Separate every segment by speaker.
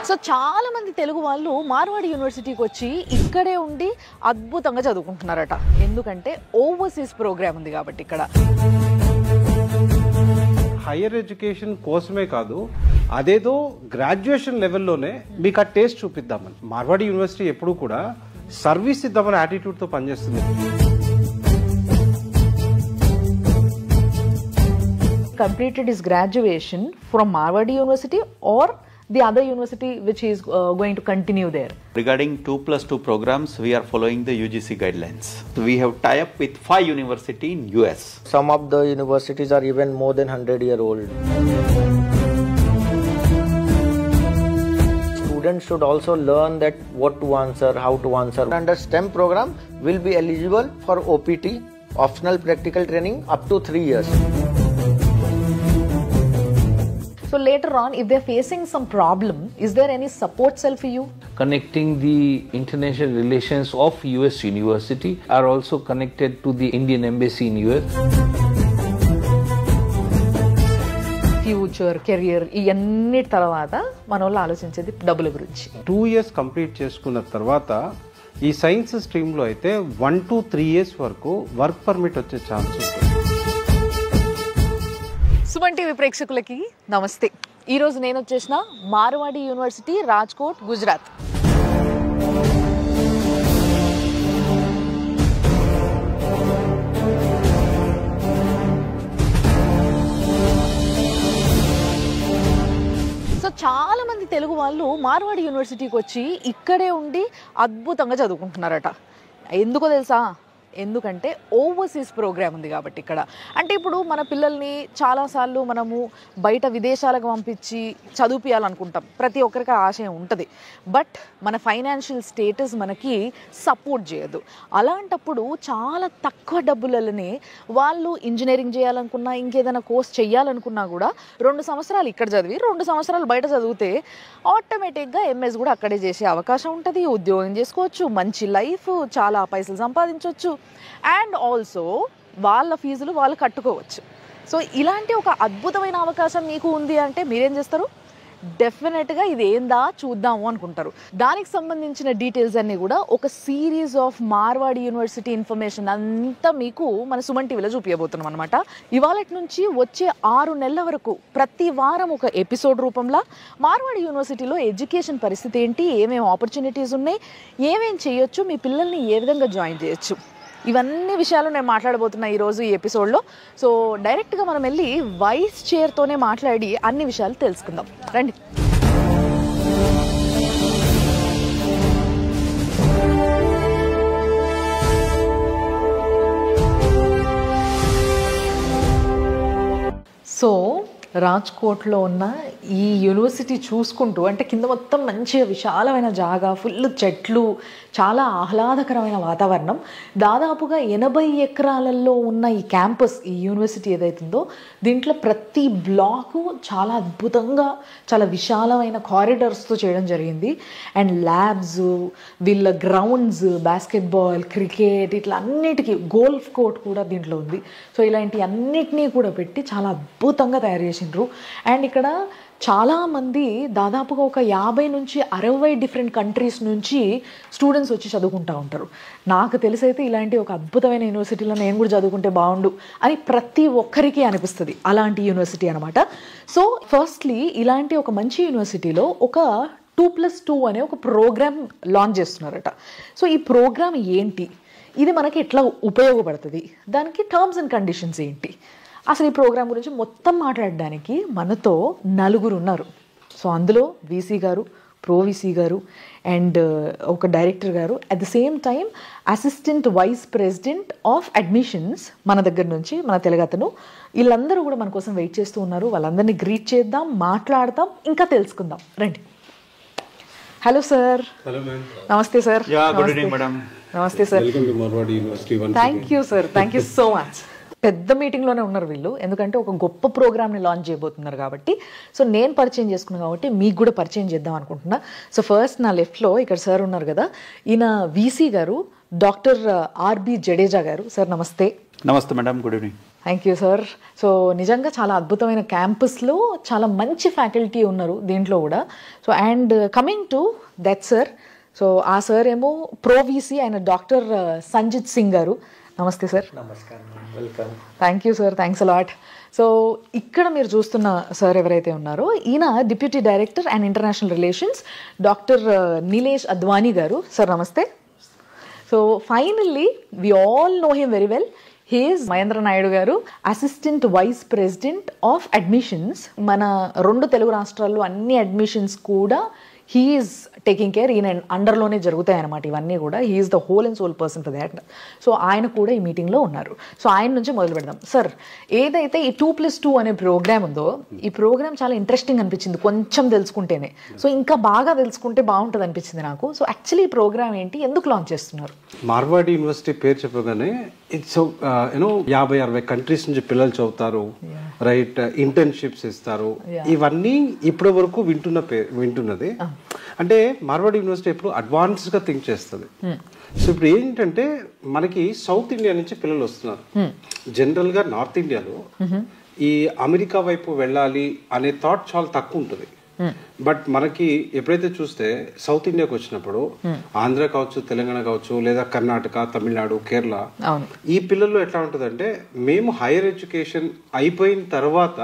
Speaker 1: So చాలా మంది తెలుగు వాళ్ళు మార్వాడి యూనివర్సిటీకి వచ్చి ఇక్కడే ఉండి అద్భుతంగా చదువుకుంటున్నారట. ఎందుకంటే ఓవర్సీస్ ప్రోగ్రామ్ ఉంది కాబట్టి ఇక్కడ.
Speaker 2: హైయర్ ఎడ్యుకేషన్ కోసమే కాదు, అదేదో గ్రాడ్యుయేషన్ లెవెల్లోనే మీకు ఆ టేస్ట్ చూపిద్దామని. మార్వాడి యూనివర్సిటీ ఎప్పుడు కూడా సర్వీస్ ఇద్దామని యాటిట్యూడ్తో పనిచేస్తుంది.
Speaker 1: Completed his graduation from Marwadi University or the other university which he is going to continue there?
Speaker 3: Regarding 2+2 programs, we are following the UGC guidelines. We have tie-up with 5 universities in US.
Speaker 4: Some of the universities are even more than 100-year-old. Students should also learn that what to answer, how to answer. Under STEM program will be eligible for OPT, optional practical training, up to 3 years.
Speaker 1: So later on, if they're facing some problem, is there any support cell for you?
Speaker 5: Connecting the international relations of US University are also connected to the Indian Embassy in US.
Speaker 1: Future, career ఇవన్నీ తర్వాత మన వాళ్ళు ఆలోచించేది డబ్బుల గురించి.
Speaker 2: 2 years complete చేసుకున్న తర్వాత ఈ సైన్స్ స్ట్రీమ్లో అయితే 1 to 3 years వరకు వర్క్ పర్మిట్ వచ్చే ఛాన్స్ ఉంటుంది.
Speaker 1: సుమన్ టీవీ ప్రేక్షకులకి నమస్తే. ఈరోజు నేను వచ్చేసిన మార్వాడి యూనివర్సిటీ, రాజ్కోట్, గుజరాత్. సో చాలా మంది తెలుగు వాళ్ళు మార్వాడి యూనివర్సిటీకి వచ్చి ఇక్కడే ఉండి అద్భుతంగా చదువుకుంటున్నారట. ఎందుకో తెలుసా? ఎందుకంటే ఓవర్సీస్ ప్రోగ్రామ్ ఉంది కాబట్టి ఇక్కడ. అంటే ఇప్పుడు మన పిల్లల్ని చాలాసార్లు మనము బయట విదేశాలకు పంపించి చదివించాలనుకుంటాం, ప్రతి ఒక్కరికి ఆశయం ఉంటుంది. బట్ మన ఫైనాన్షియల్ స్టేటస్ మనకి సపోర్ట్ చేయదు. అలాంటప్పుడు చాలా తక్కువ డబ్బులనే వాళ్ళు ఇంజనీరింగ్ చేయాలనుకున్నా, ఇంకేదైనా కోర్స్ చేయాలనుకున్నా కూడా 2 సంవత్సరాలు ఇక్కడ చదివి 2 సంవత్సరాలు బయట చదివితే ఆటోమేటిక్గా ఎంఎస్ కూడా అక్కడే చేసే అవకాశం ఉంటుంది. ఉద్యోగం చేసుకోవచ్చు, మంచి లైఫ్, చాలా పైసలు సంపాదించవచ్చు, అండ్ ఆల్సో వాళ్ళ ఫీజులు వాళ్ళు కట్టుకోవచ్చు. సో ఇలాంటి ఒక అద్భుతమైన అవకాశం మీకు ఉంది అంటే మీరేం చేస్తారు? డెఫినెట్గా ఇది ఏందా చూద్దాము అనుకుంటారు. దానికి సంబంధించిన డీటెయిల్స్ అన్నీ కూడా ఒక series of Marwadi university information అంతా మీకు మన సుమన్ టీవీలో చూపించబోతున్నాం అనమాట. ఇవాళ నుంచి వచ్చే 6 నెలల వరకు ప్రతి వారం ఒక ఎపిసోడ్ రూపంలో మార్వాడి యూనివర్సిటీలో ఎడ్యుకేషన్ పరిస్థితి ఏంటి, ఏమేమి ఆపర్చునిటీస్ ఉన్నాయి, ఏమేం చేయొచ్చు, మీ పిల్లల్ని ఏ విధంగా జాయిన్ చేయొచ్చు, ఇవన్నీ విషయాలు నేను మాట్లాడబోతున్నా ఈరోజు ఈ ఎపిసోడ్లో. సో డైరెక్ట్గా మనం వెళ్ళి వైస్ చైర్తోనే మాట్లాడి అన్ని విషయాలు తెలుసుకుందాం రండి. సో రాజ్కోట్లో ఉన్న ఈ యూనివర్సిటీ చూసుకుంటూ, అంటే కింద మొత్తం మంచిగా విశాలమైన జాగా, ఫుల్ చెట్లు, చాలా ఆహ్లాదకరమైన వాతావరణం. దాదాపుగా 80 ఎకరాలలో ఉన్న ఈ క్యాంపస్, ఈ యూనివర్సిటీ ఏదైతుందో దీంట్లో ప్రతి బ్లాకు చాలా అద్భుతంగా, చాలా విశాలమైన కారిడార్స్తో చేయడం జరిగింది. అండ్ ల్యాబ్స్, వీళ్ళ గ్రౌండ్స్, బాస్కెట్బాల్, క్రికెట్, ఇట్లా అన్నిటికీ గోల్ఫ్ కోర్ట్ కూడా దీంట్లో ఉంది. సో ఇలాంటి అన్నిటినీ కూడా పెట్టి చాలా అద్భుతంగా తయారు చేసిండ్రు. అండ్ ఇక్కడ చాలామంది, దాదాపుగా ఒక 50 నుంచి 60 డిఫరెంట్ కంట్రీస్ నుంచి స్టూడెంట్స్ వచ్చి చదువుకుంటూ ఉంటారు. నాకు తెలిసైతే ఇలాంటి ఒక అద్భుతమైన యూనివర్సిటీలో నేను కూడా చదువుకుంటే బాగుండు అని ప్రతి ఒక్కరికి అనిపిస్తుంది. అలాంటి యూనివర్సిటీ అనమాట. సో ఫస్ట్లీ ఇలాంటి ఒక మంచి యూనివర్సిటీలో ఒక 2+2 అనే ఒక ప్రోగ్రామ్ లాంచ్ చేస్తున్నారట. సో ఈ ప్రోగ్రామ్ ఏంటి, ఇది మనకి ఎట్లా ఉపయోగపడుతుంది, దానికి టర్మ్స్ అండ్ కండిషన్స్ ఏంటి, అసలు ఈ ప్రోగ్రాం గురించి మొత్తం మాట్లాడడానికి మనతో 4 ఉన్నారు. సో అందులో వీసీ గారు, ప్రో వీసీ గారు, అండ్ ఒక డైరెక్టర్ గారు, at the same time assistant vice president of admissions మన దగ్గర నుంచి, మన తెలుగతను. వీళ్ళందరూ కూడా మన కోసం వెయిట్ చేస్తూ ఉన్నారు. వాళ్ళందరినీ గ్రీట్ చేద్దాం, మాట్లాడదాం, ఇంకా తెలుసుకుందాం రండి. Hello sir. నమస్తే సార్. నమస్తే sir. Thank you sir, thank you so much. పెద్ద మీటింగ్లోనే ఉన్నారు వీళ్ళు, ఎందుకంటే ఒక గొప్ప ప్రోగ్రామ్ని లాంచ్ చేయబోతున్నారు కాబట్టి. సో నేను పరిచయం చేసుకున్నాను కాబట్టి మీకు కూడా పరిచయం చేద్దాం అనుకుంటున్నా. సో ఫస్ట్ నా లెఫ్ట్లో ఇక్కడ సార్ ఉన్నారు కదా, ఈయన వీసీ గారు, డాక్టర్ ఆర్బి జడేజా గారు. సార్ నమస్తే.
Speaker 3: నమస్తే madam, good evening.
Speaker 1: Thank you sir. So నిజంగా చాలా అద్భుతమైన క్యాంపస్లో చాలా మంచి ఫ్యాకల్టీ ఉన్నారు దీంట్లో కూడా. So and coming to that sir, so ఆ సార్ ఏమో ప్రో-వీసీ ఆయన డాక్టర్ సంజిత్ సింగ్ గారు. నమస్తే సార్.
Speaker 4: నమస్కారం, welcome.
Speaker 1: Thank you sir, thanks a lot. So ఇక్కడ మీరు చూస్తున్న సార్ ఎవరైతే ఉన్నారో ఈయన deputy director and international relations doctor Nilesh Advani garu. Sir నమస్తే. So finally we all know him very well. He is Mahendra Naidu garu, assistant vice president of admissions. మన 2 తెలుగు రాష్ట్రాల్లో అన్ని అడ్మిషన్స్ కూడా హీ ఈజ్ టేకింగ్ కేర్. ఈయన అండర్లోనే జరుగుతాయి అన్నమాట ఇవన్నీ కూడా. He is the whole and sole person for that. So ఆయన కూడా ఈ మీటింగ్లో ఉన్నారు. సో ఆయన నుంచి మొదలు పెడదాం. సార్, ఏదైతే ఈ 2+2 అనే ప్రోగ్రామ్ ఉందో ఈ ప్రోగ్రామ్ చాలా ఇంట్రెస్టింగ్ అనిపించింది కొంచెం తెలుసుకుంటేనే. సో ఇంకా బాగా తెలుసుకుంటే బాగుంటుంది అనిపించింది నాకు. సో యాక్చువల్లీ ఈ ప్రోగ్రామ్ ఏంటి, ఎందుకు లాంచ్ చేస్తున్నారు?
Speaker 2: మార్వాడి యూనివర్సిటీ పేరు చెప్పగానే ఇట్స్ యూనో 50-60 కంట్రీస్ నుంచి పిల్లలు చదువుతారు, రైట్, ఇంటర్న్షిప్స్ ఇస్తారు. ఇవన్నీ ఇప్పటి వరకు వింటున్నది. అంటే మార్వాడి యూనివర్సిటీ ఎప్పుడు అడ్వాన్స్డ్గా థింక్ చేస్తుంది. సో ఇప్పుడు ఏంటంటే మనకి సౌత్ ఇండియా నుంచి పిల్లలు వస్తున్నారు. జనరల్గా నార్త్ ఇండియాలో ఈ అమెరికా వైపు వెళ్ళాలి అనే థాట్ చాలా తక్కువ ఉంటుంది. బట్ మనకి ఎప్పుడైతే చూస్తే సౌత్ ఇండియాకి వచ్చినప్పుడు ఆంధ్ర కావచ్చు, తెలంగాణ కావచ్చు, లేదా కర్ణాటక, తమిళనాడు, కేరళ, ఈ పిల్లల్లో ఎట్లా ఉంటుందంటే మేము హైయర్ ఎడ్యుకేషన్ అయిపోయిన తర్వాత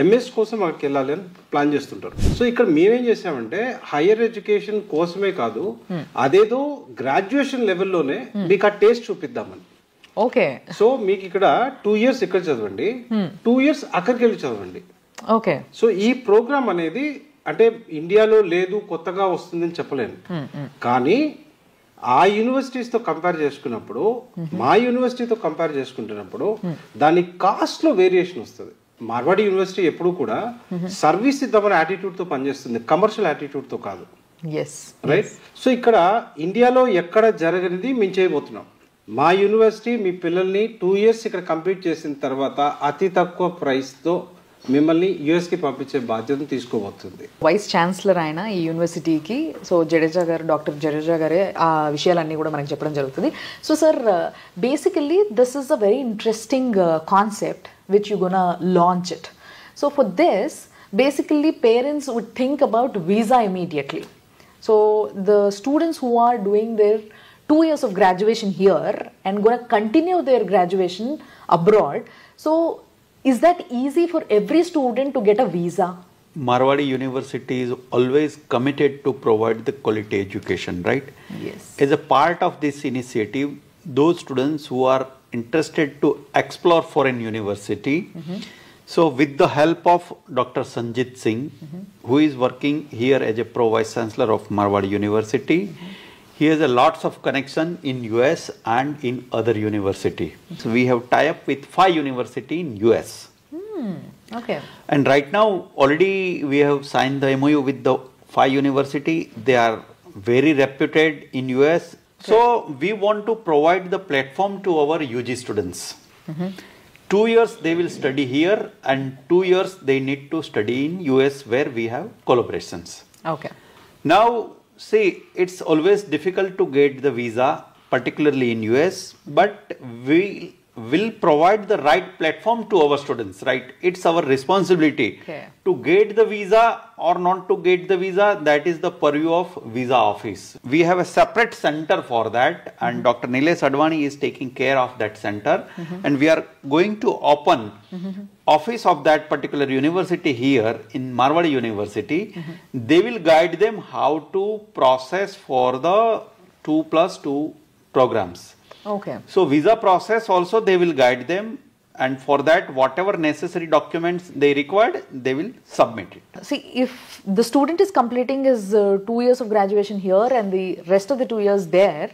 Speaker 2: ఎంఎస్ కోసం అక్కడికి వెళ్ళాలి అని ప్లాన్ చేస్తుంటారు. సో ఇక్కడ మేమేం చేసామంటే హైయర్ ఎడ్యుకేషన్ కోసమే కాదు, అదేదో గ్రాడ్యుయేషన్ లెవెల్లోనే మీకు ఆ టేస్ట్ చూపిద్దామని.
Speaker 1: ఓకే.
Speaker 2: సో మీకు ఇక్కడ 2 years ఇక్కడ చదవండి, 2 years అక్కడికి వెళ్ళి చదవండి.
Speaker 1: ఓకే.
Speaker 2: సో ఈ ప్రోగ్రామ్ అనేది అంటే ఇండియాలో లేదు, కొత్తగా వస్తుందని చెప్పలేను. కానీ ఆ యూనివర్సిటీస్తో కంపేర్ చేసుకున్నప్పుడు మా యూనివర్సిటీతో కంపేర్ చేసుకుంటున్నప్పుడు దాని కాస్ట్లో వేరియేషన్ వస్తుంది. మార్వాడి యూనివర్సిటీ ఎప్పుడు కూడా సర్వీస్ ఇద్దామనే యాటిట్యూడ్తో పనిచేస్తుంది, కమర్షియల్ యాటిట్యూడ్తో కాదు. రైట్. సో ఇక్కడ ఇండియాలో ఎక్కడ జరగనిది మేము చేయబోతున్నాం. మా యూనివర్సిటీ మీ పిల్లల్ని 2 years ఇక్కడ కంప్లీట్ చేసిన తర్వాత అతి తక్కువ ప్రైస్తో మిమ్మల్ని యుఎస్కి పంపించే బాధ్యతను తీసుకోబోతుంది.
Speaker 1: వైస్ ఛాన్సలర్ ఆయన ఈ యూనివర్సిటీకి. సో జడేజా గారు, డాక్టర్ జడేజా గారే ఆ విషయాలన్నీ కూడా మనకి చెప్పడం జరుగుతుంది. So sir, basically this is a very interesting concept which you gonna launch it. So for this basically parents would think about visa immediately. So the students who are doing their 2 years of graduation here and going to continue their graduation abroad, so is that easy for every student to get a visa?
Speaker 3: Marwadi University is always committed to provide the quality education, right?
Speaker 1: Yes.
Speaker 3: As a part of this initiative, those students who are interested to explore foreign university, so with the help of Dr. Sanjit Singh, who is working here as a Pro Vice Chancellor of Marwadi University, he has a lots of connection in US and in other university. So we have tie-up with 5 university in US.
Speaker 1: Okay.
Speaker 3: And right now already we have signed the MOU with the 5 university. They are very reputed in US. Okay. So we want to provide the platform to our UG students. 2 years they will study here and 2 years they need to study in US where we have collaborations.
Speaker 1: Okay.
Speaker 3: Now see, it's always difficult to get the visa, particularly in US, but we will provide the right platform to our students, right? It's our responsibility to get the visa or not to get the visa. That is the purview of visa office. We have a separate center for that, and Dr. Nilesh Advani is taking care of that center, and we are going to open office of that particular university here in Marwadi University. They will guide them how to process for the 2+2 programs.
Speaker 1: Okay.
Speaker 3: So visa process also they will guide them, and for that whatever necessary documents they required, they will submit it.
Speaker 1: See, if the student is completing his 2 years of graduation here and the rest of the 2 years there,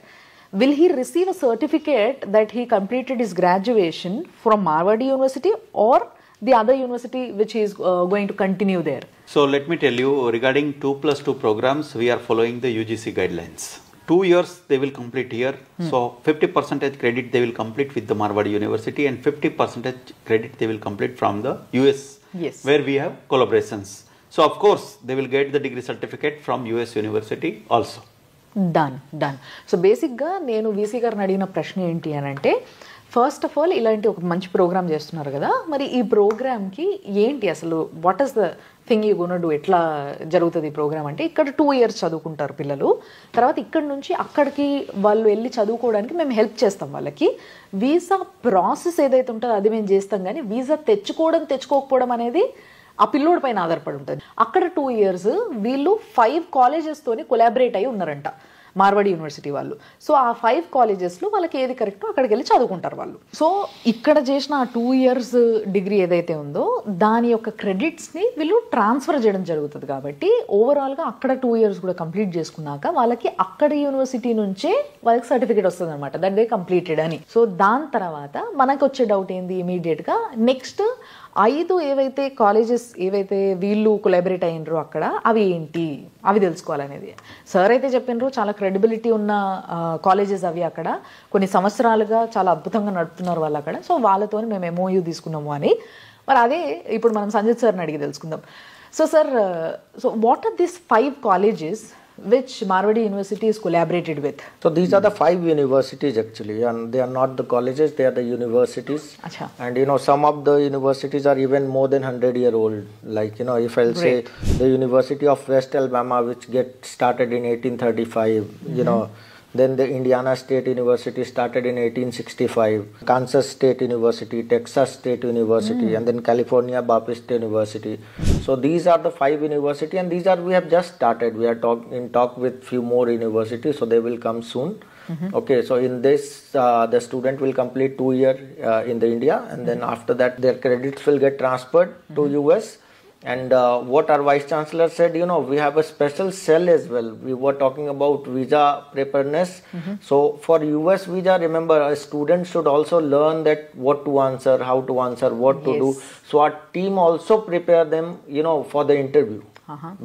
Speaker 1: will he receive a certificate that he completed his graduation from Marwadi University or the other university which he is going to continue there?
Speaker 3: So let me tell you, regarding 2+2 programs, we are following the UGC guidelines. 2 years they will complete here. So 50% credit they will complete with the Marwadi University, and 50% credit they will complete from the US,
Speaker 1: yes,
Speaker 3: where we have collaborations. So of course they will get the degree certificate from US University also.
Speaker 1: Done. So basically నేను VC గారిని అడిగిన ప్రశ్న ఏంటి అని అంటే, first of all ఇలాంటి ఒక మంచి ప్రోగ్రామ్ చేస్తున్నారు కదా, మరి ఈ ప్రోగ్రామ్కి ఏంటి అసలు, what is the thing you gonna do, ఎట్లా జరుగుతుంది ఈ ప్రోగ్రామ్ అంటే, ఇక్కడ 2 years చదువుకుంటారు పిల్లలు, తర్వాత ఇక్కడ నుంచి అక్కడికి వాళ్ళు వెళ్ళి చదువుకోవడానికి మేము హెల్ప్ చేస్తాం వాళ్ళకి. వీసా ప్రాసెస్ ఏదైతే ఉంటుందో అది మేము చేస్తాం, కానీ వీసా తెచ్చుకోకపోవడం అనేది ఆ పిల్లోడి పైన ఆధారపడి ఉంటుంది. అక్కడ 2 years వీళ్ళు 5 colleges-తోని కొలాబరేట్ అయి ఉన్నారంట మార్వాడి యూనివర్సిటీ వాళ్ళు. సో ఆ 5 colleges-లో వాళ్ళకి ఏది కరెక్టో అక్కడికి వెళ్ళి చదువుకుంటారు వాళ్ళు. సో ఇక్కడ చేసిన ఆ 2 years డిగ్రీ ఏదైతే ఉందో దాని యొక్క క్రెడిట్స్ని వీళ్ళు ట్రాన్స్ఫర్ చేయడం జరుగుతుంది. కాబట్టి ఓవరాల్గా అక్కడ 2 years కూడా కంప్లీట్ చేసుకున్నాక వాళ్ళకి అక్కడ యూనివర్సిటీ నుంచే వాళ్ళకి సర్టిఫికేట్ వస్తుంది అనమాట, దట్ దే కంప్లీటెడ్ అని. సో దాని తర్వాత మనకు వచ్చే డౌట్ ఏంది, ఇమీడియట్గా నెక్స్ట్ 5 ఏవైతే కాలేజెస్ ఏవైతే వీళ్ళు కొలాబరేట్ అయినరో అక్కడ అవి ఏంటి అవి తెలుసుకోవాలనేది. సార్ అయితే చెప్పినారు చాలా క్రెడిబిలిటీ ఉన్న కాలేజెస్ అవి, అక్కడ కొన్ని సంవత్సరాలుగా చాలా అద్భుతంగా నడుపుతున్నారు వాళ్ళు అక్కడ. సో వాళ్ళతో మేము MOU తీసుకున్నాము అని. మరి అదే ఇప్పుడు మనం సంజిత్ సార్ని అడిగి తెలుసుకుందాం. So sir, so what are these 5 colleges which Marwadi University is collaborated with?
Speaker 4: So these are the 5 universities actually, and they are not the colleges, they are the universities.
Speaker 1: Acha.
Speaker 4: And some of the universities are even more than 100-year old. Like if I'll say the University of West Alabama, which get started in 1835, then the Indiana State University started in 1865, Kansas State University, Texas State University, and then California Baptist University. So these are the 5 universities, and we have just started. We are in talk with few more universities, so they will come soon. Okay, so in this, the student will complete 2 years in the India, and then after that, their credits will get transferred to US. And what our Vice Chancellor said, we have a special cell as well. We were talking about visa preparedness. So for US visa, remember, a student should also learn that what to answer, how to answer, what to do. So our team also prepare them, for the interview.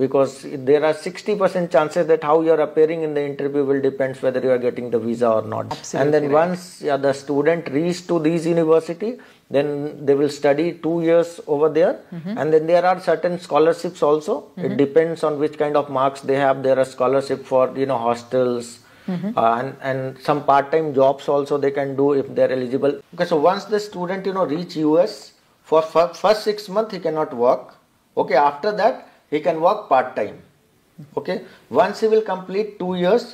Speaker 4: Because there are 60% chances that how you are appearing in the interview will depends whether you are getting the visa or not.
Speaker 1: Absolutely.
Speaker 4: And then once the student reach to these university, then they will study 2 years over there. And then there are certain scholarships also. It depends on which kind of marks they have. There are scholarship for hostels, and some part-time jobs also they can do if they are eligible. Okay, so once the student reach US, for first 6 months he cannot work. Okay, after that he can work part-time. Okay, once he will complete 2 years,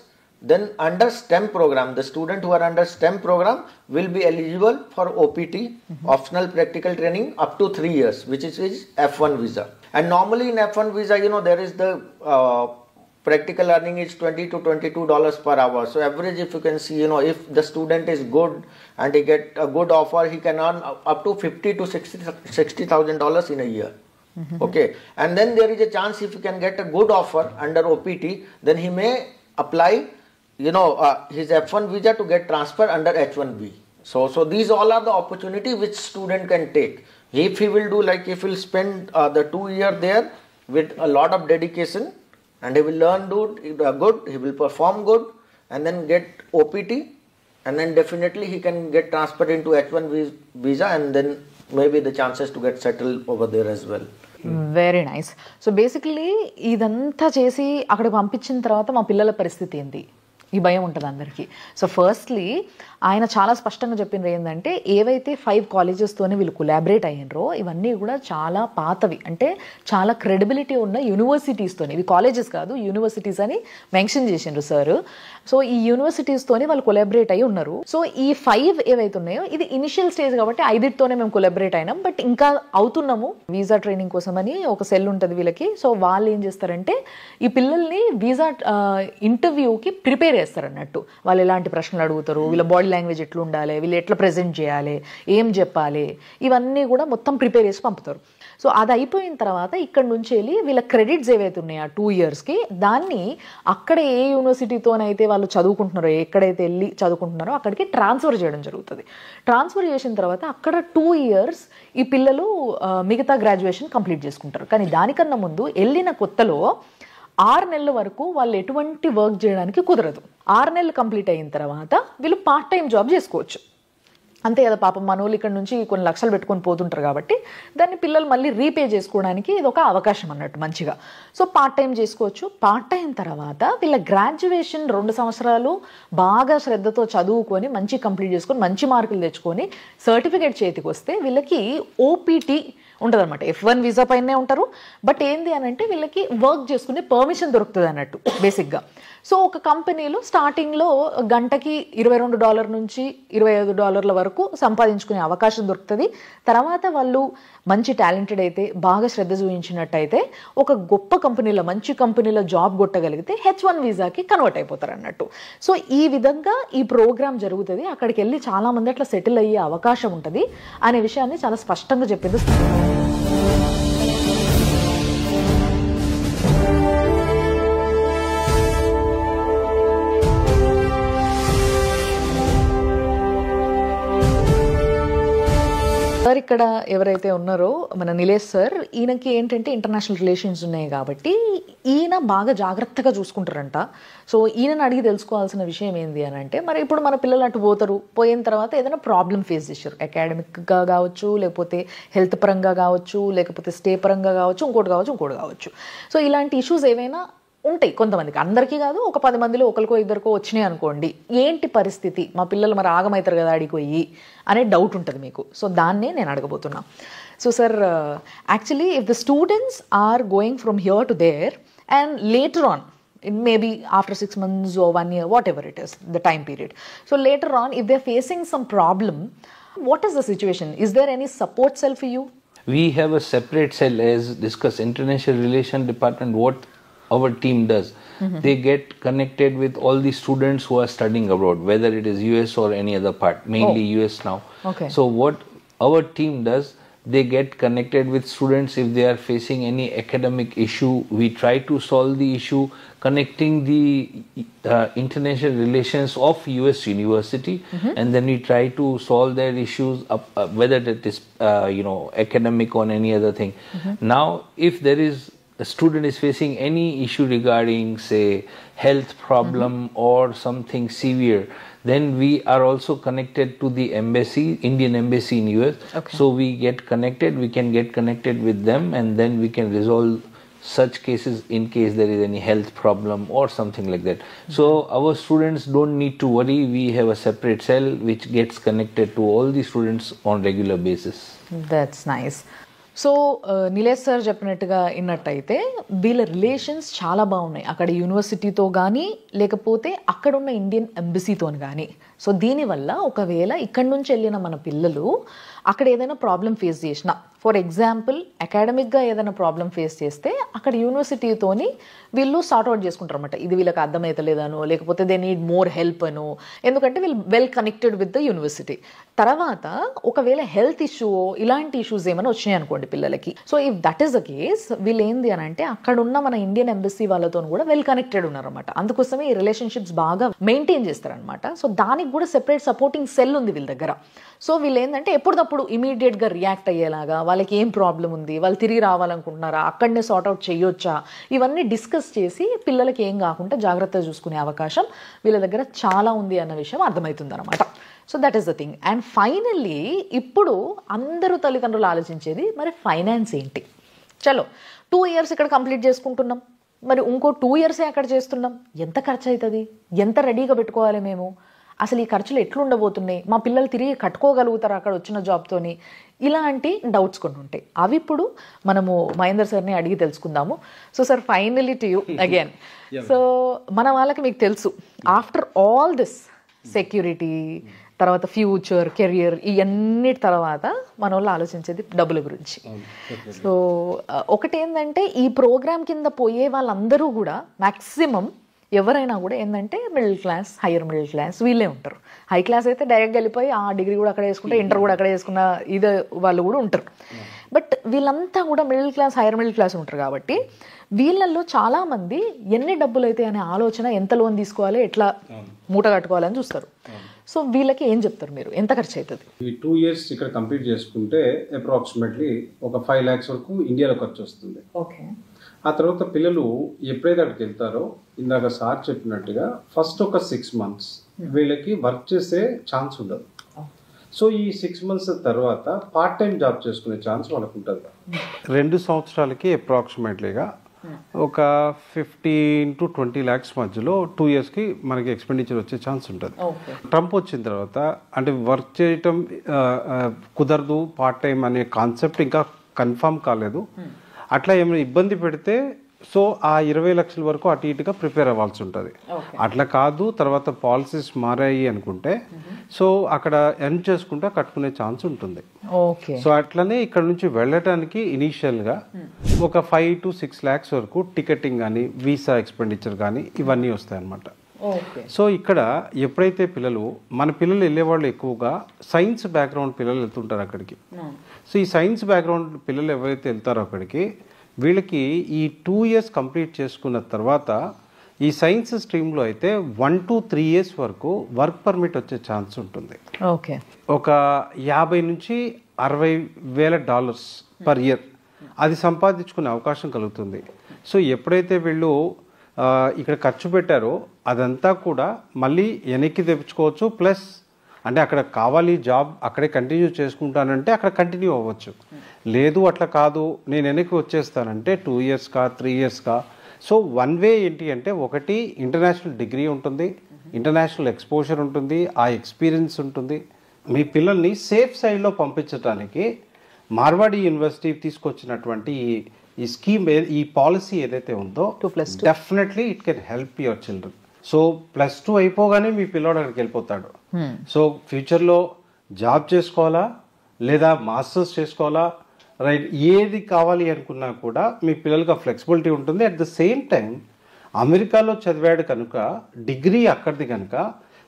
Speaker 4: then under STEM program, the student who are under STEM program will be eligible for OPT, optional practical training, up to 3 years, which is F1 visa. And normally in F1 visa, there is the practical earning is $20 to $22 per hour. So average, if you can see, if the student is good and he get a good offer, he can earn up to $50,000 to $60,000 in a year. Okay, and then there is a chance if you can get a good offer under OPT, then he may apply his F1 visa to get transfer under H1B. So these all are the opportunity which student can take. If he will do, like if he will spend the 2 years there with a lot of dedication, and he will learn good, he will perform good, and then get OPT, and then definitely he can get transferred into H1 visa, and then maybe the chances to get settled over there as well.
Speaker 1: Very nice. So basically ఇదంతా చేసి అక్కడికి పంపించిన తర్వాత మా పిల్లల పరిస్థితి ఏంటి, ఈ భయం ఉంటుంది అందరికీ. సో ఫస్ట్లీ ఆయన చాలా స్పష్టంగా చెప్పింది ఏంటంటే, ఏవైతే 5 colleges-తోనే వీళ్ళు కొలాబరేట్ అయ్యారో ఇవన్నీ కూడా చాలా పాతవి, అంటే చాలా క్రెడిబిలిటీ ఉన్న యూనివర్సిటీస్తోనే, ఇవి కాలేజెస్ కాదు యూనివర్సిటీస్ అని మెన్షన్ చేసిండ్రు సార్. సో ఈ యూనివర్సిటీస్తోనే వాళ్ళు కొలాబరేట్ అయ్యి ఉన్నారు. సో ఈ 5 ఏవైతే ఉన్నాయో ఇది ఇనిషియల్ స్టేజ్ కాబట్టి 5తోనే మేము కొలాబరేట్ అయినాం, బట్ ఇంకా అవుతున్నాము. వీసా ట్రైనింగ్ కోసం అని ఒక సెల్ ఉంటుంది వీళ్ళకి. సో వాళ్ళు ఏం చేస్తారంటే ఈ పిల్లల్ని వీసా ఇంటర్వ్యూకి ప్రిపేర్ చేస్తారు అన్నట్టు. వాళ్ళు ఎలాంటి ప్రశ్నలు అడుగుతారు, వీళ్ళ బాడీ లాంగ్వేజ్ ఎట్లా ఉండాలి, వీళ్ళు ఎట్లా ప్రజెంట్ చేయాలి, ఏం చెప్పాలి, ఇవన్నీ కూడా మొత్తం ప్రిపేర్ చేసి పంపుతారు. సో అది అయిపోయిన తర్వాత ఇక్కడ నుంచి వెళ్ళి వీళ్ళ క్రెడిట్స్ ఏవైతే ఉన్నాయో 2 yearsకి దాన్ని అక్కడ ఏ యూనివర్సిటీతోనైతే వాళ్ళు చదువుకుంటున్నారో, ఎక్కడైతే వెళ్ళి చదువుకుంటున్నారో అక్కడికి ట్రాన్స్ఫర్ చేయడం జరుగుతుంది. ట్రాన్స్ఫర్ చేసిన తర్వాత అక్కడ 2 years ఈ పిల్లలు మిగతా గ్రాడ్యుయేషన్ కంప్లీట్ చేసుకుంటారు. కానీ దానికన్నా ముందు వెళ్ళిన కొత్తలో 6 నెలల వరకు వాళ్ళు ఎటువంటి వర్క్ చేయడానికి కుదరదు. 6 నెలలు కంప్లీట్ అయిన తర్వాత వీళ్ళు పార్ట్ టైం జాబ్ చేసుకోవచ్చు. అంతే కదా పాపం మనోళ్ళు ఇక్కడ నుంచి కొన్ని లక్షలు పెట్టుకొని పోతుంటారు కాబట్టి దాన్ని పిల్లలు మళ్ళీ రీపే చేసుకోవడానికి ఇది ఒక అవకాశం అన్నట్టు మంచిగా. సో పార్ట్ టైం చేసుకోవచ్చు. పార్ట్ టైం తర్వాత వీళ్ళ గ్రాడ్యుయేషన్ 2 సంవత్సరాలు బాగా శ్రద్ధతో చదువుకొని మంచి కంప్లీట్ చేసుకొని మంచి మార్కులు తెచ్చుకొని సర్టిఫికేట్ చేతికి వస్తే వీళ్ళకి ఓపీటీ ఉంటుంది అనమాట. F1 వీసా పైనే ఉంటారు. బట్ ఏంది అని అంటే వీళ్ళకి వర్క్ చేసుకునే పర్మిషన్ దొరుకుతుంది అన్నట్టు బేసిక్గా. సో ఒక కంపెనీలో స్టార్టింగ్లో గంటకి $22 నుంచి $25 వరకు సంపాదించుకునే అవకాశం దొరుకుతుంది. తర్వాత వాళ్ళు మంచి టాలెంటెడ్ అయితే బాగా శ్రద్ధ చూపించినట్టయితే ఒక గొప్ప కంపెనీలో మంచి కంపెనీలో జాబ్ కొట్టగలిగితే H1 వీసాకి కన్వర్ట్ అయిపోతారు అన్నట్టు. సో ఈ విధంగా ఈ ప్రోగ్రామ్ జరుగుతుంది. అక్కడికి వెళ్ళి చాలామంది అట్లా సెటిల్ అయ్యే అవకాశం ఉంటుంది అనే విషయాన్ని చాలా స్పష్టంగా చెప్పింది. సార్ ఇక్కడ ఎవరైతే ఉన్నారో మన నిలేష్ సార్, ఈయనకి ఏంటంటే ఇంటర్నేషనల్ రిలేషన్స్ ఉన్నాయి కాబట్టి ఈయన బాగా జాగ్రత్తగా చూసుకుంటారంట. సో ఈయనని అడిగి తెలుసుకోవాల్సిన విషయం ఏంది అని అంటే, మరి ఇప్పుడు మన పిల్లలు అటు పోతారు, పోయిన తర్వాత ఏదైనా ప్రాబ్లం ఫేస్ చేశారు, అకాడమిక్గా కావచ్చు, లేకపోతే హెల్త్ పరంగా కావచ్చు, లేకపోతే స్టే పరంగా కావచ్చు, ఇంకోటి కావచ్చు. సో ఇలాంటి ఇష్యూస్ ఏవైనా ఉంటాయి కొంతమందికి, అందరికీ కాదు, ఒక 10 మందిలో ఒకరికో ఇద్దరికో వచ్చినాయి అనుకోండి. ఏంటి పరిస్థితి, మా పిల్లలు మరి ఆగమవుతారు కదా అడిగిపోయి అనే డౌట్ ఉంటుంది మీకు. సో దాన్నే నేను అడగబోతున్నా. So sir, actually if the students are going from here to there and later on, maybe after 6 months or 1 year, whatever it is, the time period. So later on, if they're facing some problem, what is the situation? Is there any support cell for you?
Speaker 5: We have a separate cell, as discussed, International Relations Department. What our team does, they get connected with all the students who are studying abroad, whether it is US or any other part, mainly US now.
Speaker 1: Okay.
Speaker 5: So what our team does, they get connected with students if they are facing any academic issue. We try to solve the issue connecting the international relations of US university, and then we try to solve their issues up, whether that is academic or any other thing. Now if there is a student is facing any issue regarding, say, health problem or something severe, then we are also connected to the embassy, Indian embassy in US.
Speaker 1: Okay.
Speaker 5: So we get connected, we can get connected with them, and then we can resolve such cases in case there is any health problem or something like that. So our students don't need to worry. We have a separate cell which gets connected to all the students on regular basis.
Speaker 1: That's nice. So Nilesh sir చెప్పినట్టుగా విన్నట్టయితే వీళ్ళ relations చాలా బాగున్నాయి అక్కడ యూనివర్సిటీతో కానీ లేకపోతే అక్కడున్న Indian ఎంబసీతో కానీ. So దీనివల్ల ఒకవేళ ఇక్కడి నుంచి వెళ్ళిన మన పిల్లలు అక్కడ ఏదైనా ప్రాబ్లం ఫేస్ చేసినా, ఫర్ ఎగ్జాంపుల్ అకాడమిక్గా ఏదైనా ప్రాబ్లం ఫేస్ చేస్తే అక్కడ యూనివర్సిటీతోని వీళ్ళు సార్ట్అవుట్ చేసుకుంటారు అనమాట. ఇది వీళ్ళకి అర్థమవుతలేదనో లేకపోతే దే నీడ్ మోర్ హెల్ప్ అనో, ఎందుకంటే వీళ్ళు well connected with the university. తర్వాత ఒకవేళ హెల్త్ ఇష్యూ ఇలాంటి ఇష్యూస్ ఏమైనా వచ్చినాయి అనుకోండి పిల్లలకి, so if that is the case వీళ్ళు ఏంది అని అంటే అక్కడ ఉన్న మన ఇండియన్ ఎంబసీ వాళ్ళతో కూడా వెల్ కనెక్టెడ్ ఉన్నారనమాట. అందుకోసమే ఈ రిలేషన్షిప్స్ బాగా మెయింటైన్ చేస్తారనమాట. సో దానికి కూడా సెపరేట్ సపోర్టింగ్ సెల్ ఉంది వీళ్ళ దగ్గర. సో వీళ్ళు ఏంటంటే ఎప్పటికప్పుడు ఇమీడియట్గా రియాక్ట్ అయ్యేలాగా, వాళ్ళకి ఏం ప్రాబ్లం ఉంది, వాళ్ళు తిరిగి రావాలనుకుంటున్నారా, అక్కడనే సార్ట్అవుట్ చేయొచ్చా, ఇవన్నీ డిస్కస్ చేసి పిల్లలకి ఏం కాకుండా జాగ్రత్తగా చూసుకునే అవకాశం వీళ్ళ దగ్గర చాలా ఉంది అన్న విషయం అర్థమవుతుంది అనమాట. So that is the thing. And finally ఇప్పుడు అందరూ తల్లిదండ్రులు ఆలోచించేది మరి ఫైనాన్స్ ఏంటి. చలో 2 years ఇక్కడ కంప్లీట్ చేసుకుంటున్నాం, మరి ఇంకో 2 years అక్కడ చేస్తున్నాం, ఎంత ఖర్చు అవుతుంది, ఎంత రెడీగా పెట్టుకోవాలి మేము, అసలు ఈ ఖర్చులు ఎట్లుండబోతున్నాయి, మా పిల్లలు తిరిగి కట్టుకోగలుగుతారు అక్కడ వచ్చిన జాబ్తోని, ఇలాంటి డౌట్స్ కొన్ని ఉంటాయి. అవి ఇప్పుడు మనము మహేందర్ సార్ని అడిగి తెలుసుకుందాము. So sir, finally to you again. So మన వాళ్ళకి మీకు తెలుసు ఆఫ్టర్ ఆల్ దిస్ సెక్యూరిటీ తర్వాత ఫ్యూచర్ కెరియర్ ఇవన్నిటి తర్వాత మన వాళ్ళు ఆలోచించేది డబ్బుల గురించి. సో ఒకటి ఏంటంటే ఈ ప్రోగ్రామ్ కింద పోయే వాళ్ళందరూ కూడా మ్యాక్సిమం ఎవరైనా కూడా ఏంటంటే middle class, higher middle class వీళ్ళే ఉంటారు. హై క్లాస్ అయితే డైరెక్ట్గా వెళ్ళిపోయి ఆ డిగ్రీ కూడా అక్కడే చేసుకుంటే ఇంటర్ కూడా అక్కడే చేసుకున్న ఇదే వాళ్ళు కూడా ఉంటారు. బట్ వీళ్ళంతా కూడా middle class, higher middle class ఉంటారు కాబట్టి వీళ్ళల్లో చాలామంది ఎన్ని డబ్బులు అయితే అనే ఆలోచన, ఎంత లోన్ తీసుకోవాలి, ఎట్లా మూట కట్టుకోవాలని చూస్తారు. సో వీళ్ళకి ఏం చెప్తారు మీరు, ఎంత ఖర్చు అవుతుంది?
Speaker 2: ఈ 2 years ఇక్కడ కంప్లీట్ చేసుకుంటే అప్రాక్సిమేట్లీ ఒక 5 lakhs వరకు ఇండియాలో ఖర్చు వస్తుంది.
Speaker 1: ఓకే.
Speaker 2: ఆ తర్వాత పిల్లలు ఎప్పుడైతే అక్కడికి వెళ్తారో ఇందాక సార్ చెప్పినట్టుగా ఫస్ట్ ఒక 6 months వీళ్ళకి వర్క్ చేసే ఛాన్స్ ఉండదు. సో ఈ 6 months తర్వాత పార్ట్ టైం జాబ్ చేసుకునే ఛాన్స్ వాళ్ళకు ఉంటుంది. 2 సంవత్సరాలకి అప్రాక్సిమేట్లీగా ఒక 15 to 20 lakhs మధ్యలో 2 yearsకి మనకి ఎక్స్పెండిచర్ వచ్చే ఛాన్స్ ఉంటుంది. ట్రంప్ వచ్చిన తర్వాత అంటే వర్క్ చేయటం కుదరదు పార్ట్ టైం అనే కాన్సెప్ట్ ఇంకా కన్ఫర్మ్ కాలేదు. అట్లా ఏమైనా ఇబ్బంది పెడితే సో ఆ 20 లక్షల వరకు అటు ఇటుగా ప్రిపేర్ అవ్వాల్సి ఉంటుంది. అట్లా కాదు తర్వాత పాలసీస్ మారాయి అనుకుంటే సో అక్కడ ఎర్న్ చేసుకుంటా కట్టుకునే ఛాన్స్ ఉంటుంది. సో అట్లనే ఇక్కడ నుంచి వెళ్ళటానికి ఇనీషియల్గా ఒక 5 to 6 lakhs వరకు టికెటింగ్ కానీ వీసా ఎక్స్పెండిచర్ కానీ ఇవన్నీ వస్తాయన్నమాట. సో ఇక్కడ ఎప్పుడైతే మన పిల్లలు వెళ్ళేవాళ్ళు ఎక్కువగా సైన్స్ బ్యాక్గ్రౌండ్ పిల్లలు వెళ్తుంటారు అక్కడికి. సో ఈ సైన్స్ బ్యాక్గ్రౌండ్ పిల్లలు ఎవరైతే వెళ్తారో అక్కడికి వీళ్ళకి ఈ 2 years కంప్లీట్ చేసుకున్న తర్వాత ఈ సైన్స్ స్ట్రీమ్లో అయితే 1 to 3 years వరకు వర్క్ పర్మిట్ వచ్చే ఛాన్స్ ఉంటుంది.
Speaker 1: ఓకే,
Speaker 2: ఒక 50 నుంచి 60 వేల డాలర్స్ పర్ ఇయర్ అది సంపాదించుకునే అవకాశం కలుగుతుంది. సో ఎప్పుడైతే వీళ్ళు ఇక్కడ ఖర్చు పెట్టారో అదంతా కూడా మళ్ళీ వెనక్కి తెప్పించుకోవచ్చు. ప్లస్ అంటే అక్కడ కావాలి జాబ్ అక్కడే కంటిన్యూ చేసుకుంటానంటే అక్కడ కంటిన్యూ అవ్వచ్చు. లేదు అట్లా కాదు నేను వెనక్కి వచ్చేస్తానంటే 2 yearsకా 3 yearsకా. సో వన్ వే ఏంటి అంటే ఒకటి ఇంటర్నేషనల్ డిగ్రీ ఉంటుంది, ఇంటర్నేషనల్ ఎక్స్పోజర్ ఉంటుంది, ఆ ఎక్స్పీరియన్స్ ఉంటుంది. మీ పిల్లల్ని సేఫ్ సైడ్లో పంపించడానికి మార్వాడి యూనివర్సిటీ తీసుకొచ్చినటువంటి ఈ స్కీమ్ ఈ పాలసీ ఏదైతే ఉందో definitely it can help your children. So +2 అయిపోగానే మీ పిల్లోడు అక్కడికి వెళ్ళిపోతాడు. సో ఫ్యూచర్లో జాబ్ చేసుకోవాలా లేదా మాస్టర్స్ చేసుకోవాలా రైట్ ఏది కావాలి అనుకున్నా కూడా మీ పిల్లలకి ఆ ఫ్లెక్సిబిలిటీ ఉంటుంది. అట్ ద సేమ్ టైం అమెరికాలో చదివాడు కనుక డిగ్రీ అక్కడిది కనుక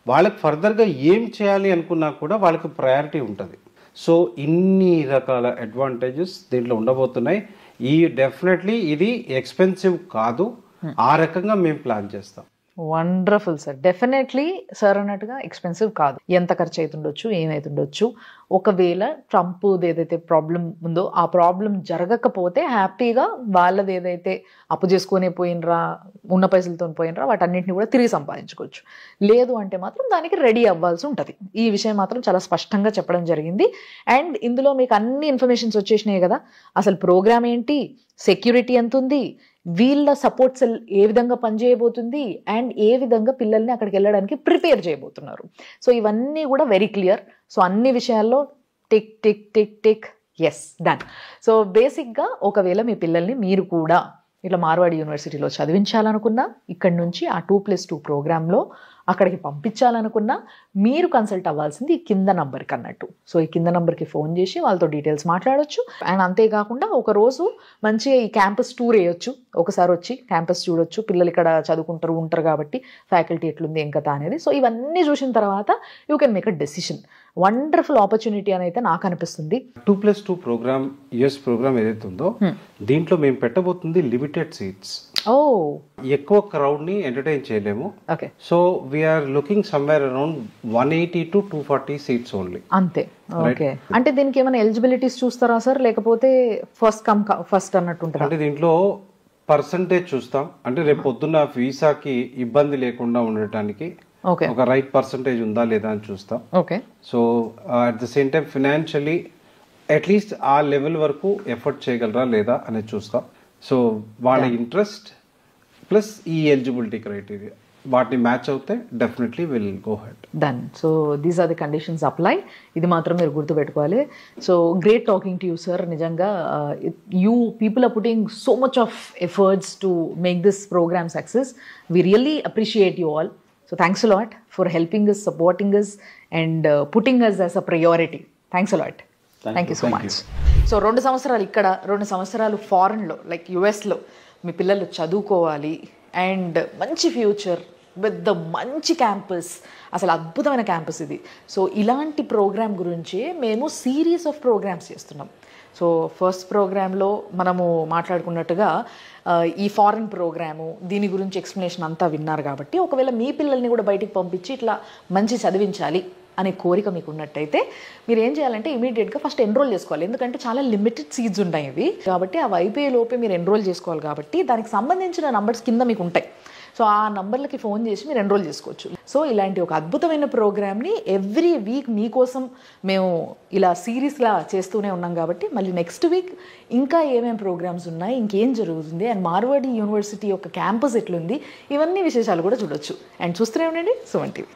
Speaker 2: వాళ్ళకి ఫర్దర్గా ఏం చేయాలి అనుకున్నా కూడా వాళ్ళకి ప్రయారిటీ ఉంటుంది. సో ఇన్ని రకాల అడ్వాంటేజెస్ దీంట్లో ఉండబోతున్నాయి. డెఫినెట్లీ ఇది ఎక్స్పెన్సివ్ కాదు, ఆ రకంగా మేము ప్లాన్ చేస్తాం.
Speaker 1: Wonderful sir. డెఫినెట్లీ సార్ అన్నట్టుగా ఎక్స్పెన్సివ్ కాదు. ఎంత ఖర్చు అవుతుండొచ్చు ఏమైతుండొచ్చు, ఒకవేళ ట్రంప్ ఏదైతే ప్రాబ్లం ఉందో ఆ ప్రాబ్లం జరగకపోతే హ్యాపీగా వాళ్ళది ఏదైతే అప్పు చేసుకునే పోయినరా ఉన్న పైసలతో పోయినరా వాటన్నింటినీ కూడా తిరిగి సంపాదించుకోవచ్చు. లేదు అంటే మాత్రం దానికి రెడీ అవ్వాల్సి ఉంటుంది. ఈ విషయం మాత్రం చాలా స్పష్టంగా చెప్పడం జరిగింది. అండ్ ఇందులో మీకు అన్ని ఇన్ఫర్మేషన్స్ వచ్చేసినాయి కదా, అసలు ప్రోగ్రామ్ ఏంటి, సెక్యూరిటీ ఎంత ఉంది, వీళ్ళ సపోర్ట్ సెల్ ఏ విధంగా పనిచేయబోతుంది అండ్ ఏ విధంగా పిల్లల్ని అక్కడికి వెళ్ళడానికి ప్రిపేర్ చేయబోతున్నారు. సో ఇవన్నీ కూడా వెరీ క్లియర్. సో అన్ని విషయాల్లో tick tick tick tick yes done. So బేసిక్గా ఒకవేళ మీ పిల్లల్ని మీరు కూడా ఇట్లా మార్వాడి యూనివర్సిటీలో చదివించాలనుకున్నా, ఇక్కడి నుంచి ఆ 2+2 ప్రోగ్రాంలో అక్కడికి పంపించాలనుకున్నా మీరు కన్సల్ట్ అవ్వాల్సింది ఈ కింద నంబర్కి అన్నట్టు. సో ఈ కింద నంబర్కి ఫోన్ చేసి వాళ్ళతో డీటెయిల్స్ మాట్లాడొచ్చు. అండ్ అంతేకాకుండా ఒకరోజు మంచిగా ఈ క్యాంపస్ టూర్ వేయొచ్చు, ఒకసారి వచ్చి క్యాంపస్ చూడొచ్చు. పిల్లలు ఇక్కడ ఉంటారు కాబట్టి ఫ్యాకల్టీ ఎట్లుంది ఏం కథ అనేది. సో ఇవన్నీ చూసిన తర్వాత you can make a decision. Wonderful opportunity అని అయితే నాకు అనిపిస్తుంది.
Speaker 2: 2+2 ప్రోగ్రామ్ యుఎస్ ప్రోగ్రామ్ ఏదైతే ఉందో దీంట్లో మేము పెట్టబోతుంది లిమిటెడ్ సీట్స్. ఎక్కువ క్రౌడ్ ని ఎంటర్టైన్ చేయలేము. So we're looking somewhere around 180 to 240 seats only.
Speaker 1: అంతే. ఓకే, అంటే దీనికి ఏమైనా ఎలిజిబిలిటీస్ చూస్తారా సార్, లేకపోతే ఫస్ట్ అన్నట్టు ఉంటుంది?
Speaker 2: అంటే దీంట్లో పర్సంటేజ్ చూస్తాం. అంటే రేపు పొద్దున్న వీసాకి ఇబ్బంది లేకుండా ఉండటానికి ఒక రైట్ పర్సంటేజ్ ఉందా లేదా అని చూస్తాం.
Speaker 1: Okay.
Speaker 2: So at the same time financially at least ఆ లెవెల్ వరకు ఎఫర్ట్ చేయగలరా లేదా అనేది చూస్తాం. సో వాళ్ళ ఇంట్రెస్ట్ ప్లస్ ఈ ఎలిజిబిలిటీ క్రైటీరియా వాటిని మ్యాచ్ అవుతే definitely will go ahead.
Speaker 1: Done. So these are the conditions apply. ఇది మాత్రం మీరు గుర్తుపెట్టుకోవాలి. So great talking to you sir. నిజంగా you people are putting so much of efforts to make this programme success. We really appreciate you all. So thanks a lot for helping us, supporting us and putting us as a priority. Thanks a lot. Thank you so much. So 2 సంవత్సరాలు ఇక్కడ, 2 సంవత్సరాలు ఫారెన్లో like యుఎస్లో మీ పిల్లలు చదువుకోవాలి and మంచి future with మంచి campus, అసలు అద్భుతమైన క్యాంపస్ ఇది. సో ఇలాంటి ప్రోగ్రామ్ గురించి మేము సిరీస్ ఆఫ్ ప్రోగ్రామ్స్ చేస్తున్నాం. సో ఫస్ట్ ప్రోగ్రాంలో మనము మాట్లాడుకున్నట్టుగా ఈ ఫారెన్ ప్రోగ్రాము దీని గురించి ఎక్స్ప్లెనేషన్ అంతా విన్నారు కాబట్టి ఒకవేళ మీ పిల్లల్ని కూడా బయటికి పంపించి ఇట్లా మంచి చదివించాలి అనే కోరిక మీకు ఉన్నట్టయితే మీరు ఏం చేయాలంటే ఇమీడియట్గా ఫస్ట్ ఎన్రోల్ చేసుకోవాలి. ఎందుకంటే చాలా లిమిటెడ్ సీట్స్ ఉన్నాయి ఇవి కాబట్టి అవి అయిపోయే లోపే మీరు ఎన్రోల్ చేసుకోవాలి. కాబట్టి దానికి సంబంధించిన నంబర్స్ కింద మీకు ఉంటాయి. సో ఆ నంబర్లకి ఫోన్ చేసి మీరు ఎన్రోల్ చేసుకోవచ్చు. సో ఇలాంటి ఒక అద్భుతమైన ప్రోగ్రామ్ని ఎవ్రీ వీక్ మీకోసం మేము ఇలా సిరీస్లా చేస్తూనే ఉన్నాం కాబట్టి మళ్ళీ నెక్స్ట్ వీక్ ఇంకా ఏమేమి ప్రోగ్రామ్స్ ఉన్నాయి, ఇంకేం జరుగుతుంది, అండ్ మార్వాడి యూనివర్సిటీ యొక్క క్యాంపస్ ఎట్లుంది, ఇవన్నీ విశేషాలు కూడా చూడొచ్చు. అండ్ చూస్తూనే ఉండండి సుమన్ టీవీ.